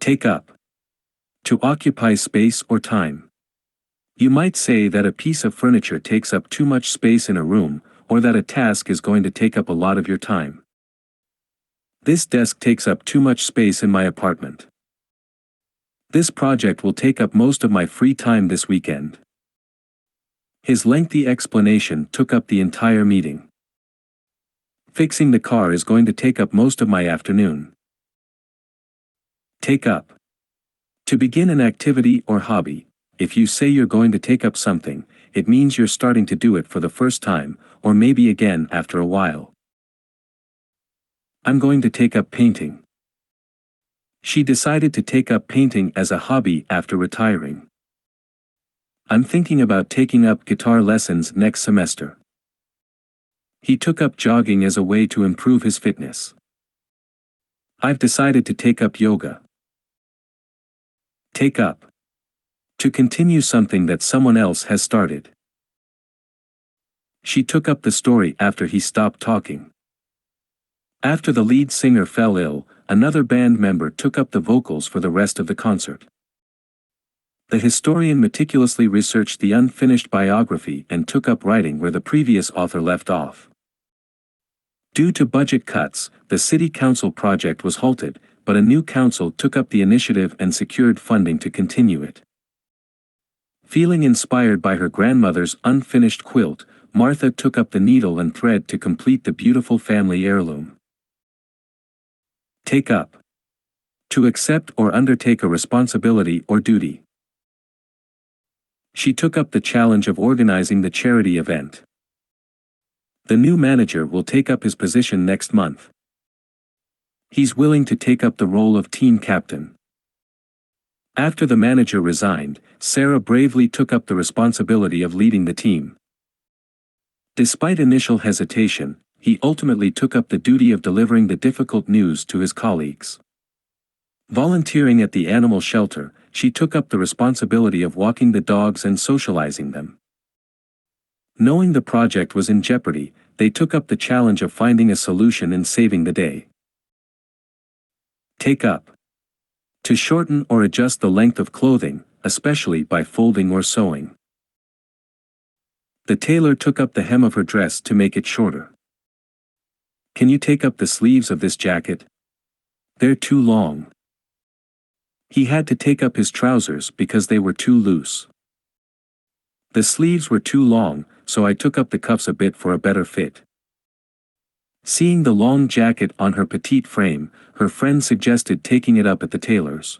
Take up. To occupy space or time. You might say that a piece of furniture takes up too much space in a room, or that a task is going to take up a lot of your time. This desk takes up too much space in my apartment. This project will take up most of my free time this weekend. His lengthy explanation took up the entire meeting. Fixing the car is going to take up most of my afternoon. Take up. To begin an activity or hobby, if you say you're going to take up something, it means you're starting to do it for the first time, or maybe again after a while. I'm going to take up painting. She decided to take up painting as a hobby after retiring. I'm thinking about taking up guitar lessons next semester. He took up jogging as a way to improve his fitness. I've decided to take up yoga. Take up. To continue something that someone else has started. She took up the story after he stopped talking. After the lead singer fell ill, another band member took up the vocals for the rest of the concert. The historian meticulously researched the unfinished biography and took up writing where the previous author left off. Due to budget cuts, the city council project was halted, but a new council took up the initiative and secured funding to continue it. Feeling inspired by her grandmother's unfinished quilt, Martha took up the needle and thread to complete the beautiful family heirloom. Take up. To accept or undertake a responsibility or duty. She took up the challenge of organizing the charity event. The new manager will take up his position next month. He's willing to take up the role of team captain. After the manager resigned, Sarah bravely took up the responsibility of leading the team. Despite initial hesitation, he ultimately took up the duty of delivering the difficult news to his colleagues. Volunteering at the animal shelter, she took up the responsibility of walking the dogs and socializing them. Knowing the project was in jeopardy, they took up the challenge of finding a solution and saving the day. Take up. To shorten or adjust the length of clothing, especially by folding or sewing. The tailor took up the hem of her dress to make it shorter. Can you take up the sleeves of this jacket? They're too long. He had to take up his trousers because they were too loose. The sleeves were too long, so I took up the cuffs a bit for a better fit. Seeing the long jacket on her petite frame, her friend suggested taking it up at the tailor's.